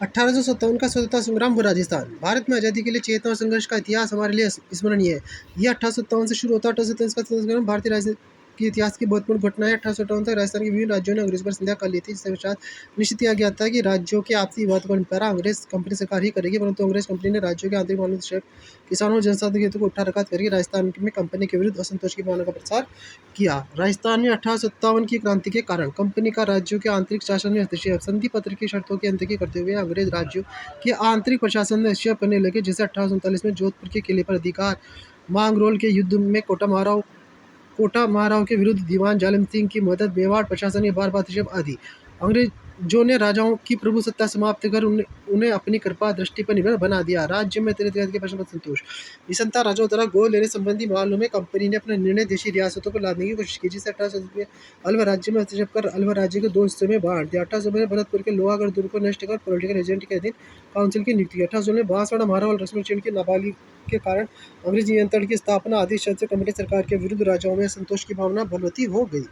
1857 का स्वतंत्रता संग्राम व राजस्थान। भारत में आज़ादी के लिए चेतना और संघर्ष का इतिहास हमारे लिए स्मरणीय है। यह 1857 से शुरू होता है। 1857 का स्वतंत्रता संग्राम भारतीय राजनीति के इतिहास की महत्वपूर्ण घटना है। 1857 तक राजस्थान के विभिन्न राज्यों ने अंग्रेज पर संध्या कर ली थी, जिसके पश्चात निश्चित किया गया था कि राज्यों के आपसी विवाद का निपटारा अंग्रेज कंपनी सरकार ही करेगी, परंतु अंग्रेज कंपनी ने राज्यों के आंतरिक मामलों में किसानों और जनसाधारण के हितों को उठा रखा करके राजस्थान में कंपनी के विरुद्ध असंतोष की भावना का प्रसार किया। राजस्थान में 1857 की क्रांति के कारण कंपनी का राज्यों के आंतरिक शासन में हस्तक्षेप, संधि पत्र की शर्तों की अनदेखी करते हुए अंग्रेज राज्यों के आंतरिक प्रशासन में हस्तक्षेप करने लगे, जैसे 1839 में जोधपुर के किले पर अधिकार, मांगरोल के युद्ध में कोटा महाराव के विरुद्ध दीवान जालिम सिंह की मदद, मेवाड़ प्रशासन के बार बार हस्तक्षेप आदि। अंग्रेजों ने राजाओं की प्रभु सत्ता समाप्त कर उन्हें अपनी कृपा दृष्टि पर निर्भर बना दिया। राज्य में तरह तरह के प्रश्न पर संतोष, निसंता राजाओं द्वारा गोद लेने संबंधी मामलों में कंपनी ने अपना निर्णय देशी रियासतों पर लादने की कोशिश की, जिसे 1800 में अलवर राज्य में हस्तक्षेप कर अलवर राज्य को दो हिस्सों में बांट दिया। 1800 में भरतपुर के लोहागढ़ दुर्ग को नष्ट कर पॉलिटिकल एजेंट के अधीन काउंसिल की नियुक्ति की। 1800 में बांसवाड़ा महारावल लक्ष्मण की नाबालिग के कारण अंग्रेजी नियंत्रण की स्थापना आदि शब्द से कंपनी सरकार के विरुद्ध राजाओं में संतोष की भावना बलवती हो गई।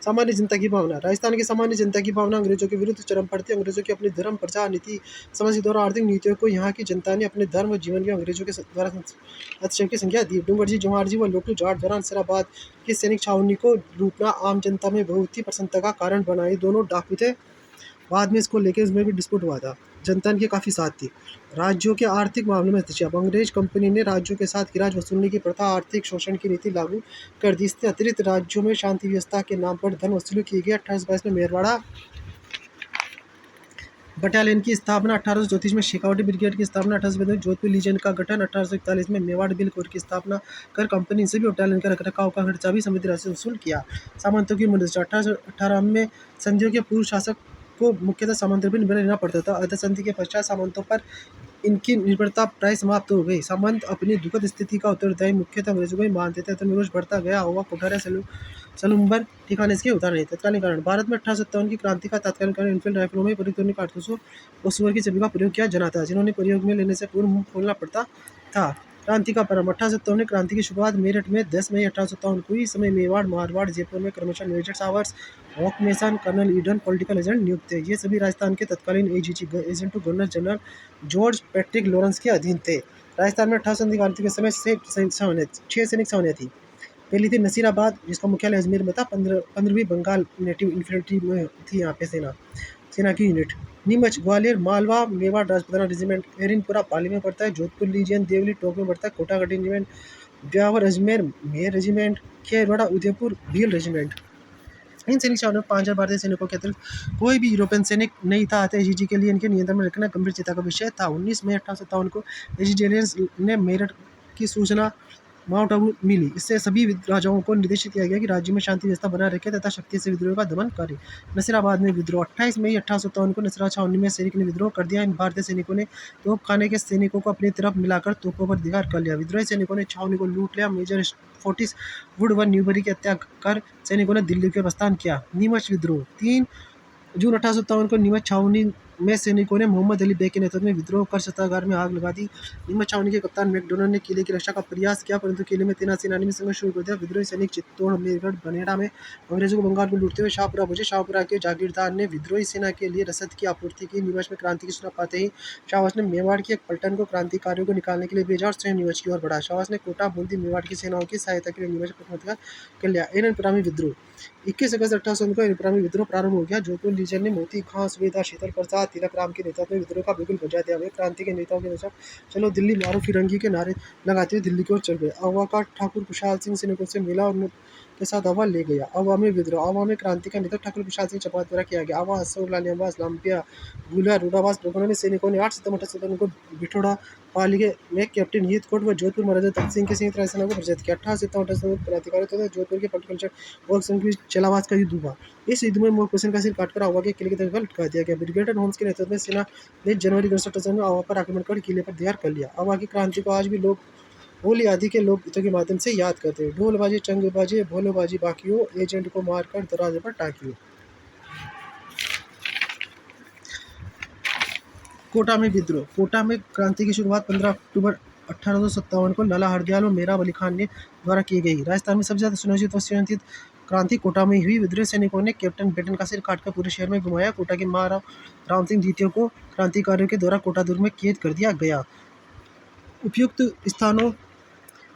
सामान्य जनता की भावना, राजस्थान की सामान्य जनता की भावना अंग्रेजों के विरुद्ध चरम पर थी। अंग्रेजों की अपनी धर्म प्रचार नीति समझ द्वारा आर्थिक नीतियों को यहाँ की जनता ने अपने धर्म व जीवन में अंग्रेजों के द्वारा हस्तक्षेप की संख्या दी। डूंगर जी, जवाहर जी व लोटू जाट द्वारा नसीराबाद की सैनिक छावनी को लूटना आम जनता में बहुत ही प्रसन्नता का कारण बना। ये दोनों डाकू थे। बाद में इसको लेकर इसमें भी डिस्प्यूट हुआ था। जनता की काफ़ी साथ थी। राज्यों के आर्थिक मामलों में हस्तक्षेप, अंग्रेज कंपनी ने राज्यों के साथ किराया वसूलने की प्रथा, आर्थिक शोषण की नीति लागू कर दी। इसके अतिरिक्त राज्यों में शांति व्यवस्था के नाम पर धन वसूली की गई। 1822 में मेरवाड़ा बटालियन की स्थापना, 1834 में शेखावटी ब्रिगेड की स्थापना, 1835 में जोधपुर लीजन का गठन, 1841 में मेवाड़ बिल कोर की स्थापना कर कंपनी से भी बटालियन का रखरखाव का खर्चा भी समुद्री राशि वसूल किया। सामंतों की मदद, 1818 में संधियों के पूर्व शासक को मुख्यतः सामंतों पर निर्भर रहना पड़ता था। अर्ध संधि के पश्चात सामंतों पर इनकी निर्भरता प्राय समाप्त हो गई। सामंत अपनी दुखद स्थिति का उत्तरदायी मुख्यतः अंग्रेजों को ही मानते थे। रोज बढ़ता गया हुआ कोठारा सलूम्बर ठिकाने इसके उतार नहीं। तत्कालीन कारण, भारत में 1857 की क्रांति का तत्कालीन कारण इनफील्ड राइफलों में प्रयुक्त होने कारतूसों और सुअर की चर्बी का प्रयोग किया जाना था, जिन्होंने प्रयोग में लेने से पूर्व मुंह खोलना पड़ता था। क्रांति का प्रारंभ, 1857 में क्रांति की शुरुआत मेरठ में 10 मई 1857 को हुई। समय मेवाड़, मारवाड़, जयपुर में क्रमशः मेजर सावर्स, हॉकमेसन, कर्नल ईडन पॉलिटिकल एजेंट नियुक्त थे। ये सभी राजस्थान के तत्कालीन AGG agent to governor general George Patrick Lawrence के अधीन थे। राजस्थान में 1800 क्रांति के समय 6 सैनिक छावनियाँ थी। पहली थी नसीराबाद, जिसका मुख्यालय अजमेर में था। 15वीं बंगाल नेटिव इन्फेंट्री में थी यहाँ पे सेना की यूनिट। नीमच, ग्वालियर, मालवा, मेवाड़ राजपुताना रेजिमेंट, एरिनपुरा पाली में पड़ता है। जोधपुर लीजियन, देवली टोक में पड़ता है। Kotagarh regiment, Beawar Ajmer Mer regiment, Kherwara Udaipur Bhil regiment. इन सैनिक छावनियों में 5000 भारतीय सैनिकों के अतिरिक्त कोई भी यूरोपियन सैनिक नहीं था। एजीजी के लिए इनके नियंत्रण में रखना गंभीर चिंता का विषय था। 19 मई 1857 को एजीजेलियंस ने मेरठ की सूचना माउंट आबू मिली। इससे सभी राजाओं को निर्देशित किया गया कि राज्य में शांति व्यवस्था बनाए रखे तथा शक्ति से विद्रोह का दमन करे। नसीराबाद में विद्रोह, 28 मई 1857 को नसीरा छावनी में सैनिक ने विद्रोह कर दिया। इन भारतीय सैनिकों ने तोपखाने के सैनिकों को अपनी तरफ मिलाकर तोपों पर अधिकार कर लिया। विद्रोही सैनिकों ने छावनी को लूट लिया। मेजर फोर्टिस वुड व न्यूबरी की हत्या कर सैनिकों ने दिल्ली के प्रस्थान किया। नीमच विद्रोह, 3 जून 1857 को नीमच छावनी में सैनिकों ने मोहम्मद अली बेग के नेतृत्व में विद्रोह कर शस्त्रागार में आग लगा दी। नीमच छावनी के कप्तान मैकडोनल्ड ने किले की रक्षा का प्रयास किया, परंतु किले में तैनात सेनानी में संघर्ष शुरू कर दिया। विद्रोही सैनिक चित्तौड़, मेरठ, बनेड़ा में अंग्रेजों को बंगाल को लूटते हुए शाहपुरा पहुंचे। शाहपुरा के जागीरदार ने विद्रोही सेना के लिए रसद की आपूर्ति की। नीमच में क्रांति की सूचना पाते ही शाहवास ने मेवाड़ की एक पलटन को क्रांतिकारियों को निकालने के लिए भेजा और स्वयं नीमच की ओर बढ़ा। शाहवास ने कोटा, बूंदी, मेवाड़ की सेनाओं की सहायता के लिए नीमच पर कर लिया। एरनपुरा में विद्रोह, 21 अगस्त 1800 को एरनपुरा में विद्रोह प्रारंभ हो गया। जोधपुर लीजन ने मोती खां, सुबेदार शीतल प्रसाद, तिलक राम के नेतृत्व में विद्रोह का बिल्कुल बजा दिया। वे क्रांति के नेताओं के अनुसार चलो दिल्ली मारो फिरंगी के नारे लगाते हुए दिल्ली की ओर चल गए। अवा का ठाकुर खुशहाल सिंह सैनिकों से मिला और के साथ अवा ले गया। अवा में विद्रोह, अवा में क्रांति का नेतृत्व ठाकुर खुशहाल सिंह चपात द्वारा किया गया। अवा, अशोक लाल निवास, लाम्पिया, गुला, रूडावास प्रखंडों में सैनिकों ने 8 सितंबर 1857 को बिठोड़ा पाली में कैप्टन हीथकोट व जोधपुर महाराजा तख्त सिंह के संयुक्त राजसेना को पराजित किया। 18 सितंबर 1857 क्रांतिकारियों तथा जोधपुर के पॉलिटिकल और संघ की चलावास का युद्ध हुआ। इस युद्ध में मोहसिन का सिर काटकर अवा के किले की तरफ लटका दिया गया। ब्रिगेडियर होम्स के नेतृत्व में सेना ने जनवरी 1857 में अवा पर आक्रमण कर किले पर तैयार कर लिया। अवा की क्रांति को आज भी लोग होली आदि के लोकगीतों के माध्यम से याद करते हैं। ढोल बाजे, चंग बाजे, भोलो बाजी बाकियों, एजेंट को मारकर दरवाजे पर टाकियों। कोटा में विद्रोह, कोटा में क्रांति की शुरुआत 15 अक्टूबर 1857 को लाला हरदयाल और मेहराब अली खान ने द्वारा की गई। राजस्थान में सबसे ज्यादा सुनियोजित व सुसंगठित क्रांति कोटा में हुई। विद्रोही सैनिकों ने कैप्टन बेटन का सिर काटकर पूरे शहर में घुमाया। कोटा के महाराव राम सिंह द्वितीय को क्रांतिकारियों के द्वारा कोटा दुर्ग में कैद कर दिया गया। उपयुक्त स्थानों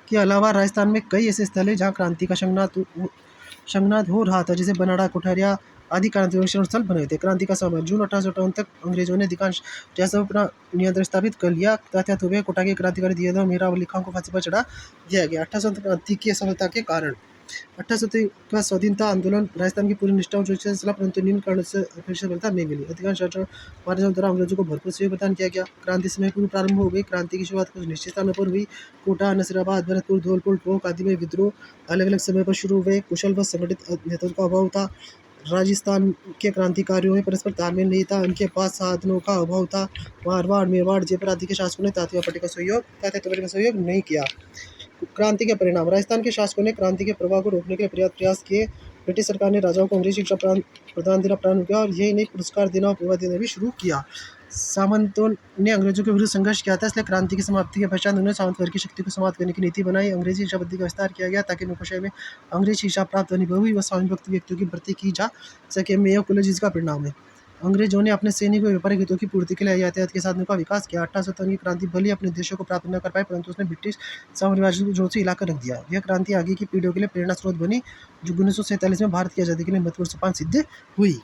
के अलावा राजस्थान में कई ऐसे स्थल हैं जहाँ क्रांति का शंखनाद हो रहा था, जैसे बनाड़ा, कोठारिया आदि क्रांतिकारी स्थल बने थे। क्रांति का समय जून 1858 तक अंग्रेजों ने अधिकांश रियासतों पर अपना नियंत्रण स्थापित कर लिया। तहत हुए कोटा के क्रांतिकारी दियादव मीरा वली खां को फांसी पर चढ़ा दिया गया। 1800 क्रांति की असफलता के कारण 1800 का स्वाधीनता आंदोलन राजस्थान की पूरी निष्ठाओं से चला, परंतु निम्न कारण से सफलता नहीं मिली। अधिकांश राजाओं महाराजाओं द्वारा अंग्रेजों को भरपूर सहयोग प्रदान किया गया। क्रांति समय पूर्व प्रारंभ हो गई। क्रांति की शुरुआत कुछ निश्चित स्थानों पर हुई। कोटा, नसीराबाद, भरतपुर, धौलपुर, टोंक आदि में विद्रोह अलग अलग समय पर शुरू हुए। कुशल व संगठित नेतृत्व का अभाव था। राजस्थान के क्रांतिकारियों में परस्पर तालमेल नहीं था। उनके पास साधनों का अभाव था। मारवाड़, मेवाड़, जयपुर आदि के शासकों ने तात्या टोपे का सहयोग नहीं किया। क्रांति के परिणाम। राजस्थान के शासकों ने क्रांति के प्रभाव को रोकने के लिए पर्याप्त प्रयास किए। ब्रिटिश सरकार ने राजाओं को अंग्रेजी शिक्षा प्रदान देना प्रारंभ किया और यही नहीं, पुरस्कार देना और प्रभाव देना भी शुरू किया। सामंतों ने अंग्रेजों के विरुद्ध संघर्ष किया था, इसलिए क्रांति की समाप्ति के पश्चात उन्होंने सामंत वर्ग की शक्ति को समाप्त करने की नीति बनाई। अंग्रेजी शिक्षा पद्धति का विस्तार किया गया ताकि नौकरशाही में अंग्रेजी शिक्षा प्राप्त अनुभवी व स्वामी भक्त व्यक्तियों की भर्ती की जा सके। मेयो कॉलेज इसका परिणाम है। अंग्रेजों ने अपने सैनिक व व्यापारिक हितों की पूर्ति के लिए यातायात के साधनों का विकास किया। 1857 की क्रांति भले अपने देशों को प्राप्त न कर पाए, परंतु उसने ब्रिटिश साम्राज्य से हिलाकर रख दिया। यह क्रांति आगे की पीढ़ियों के लिए प्रेरणा स्रोत बनी, जो 1947 में भारत की आज़ादी के लिए महत्वपूर्ण सोपान सिद्ध हुई।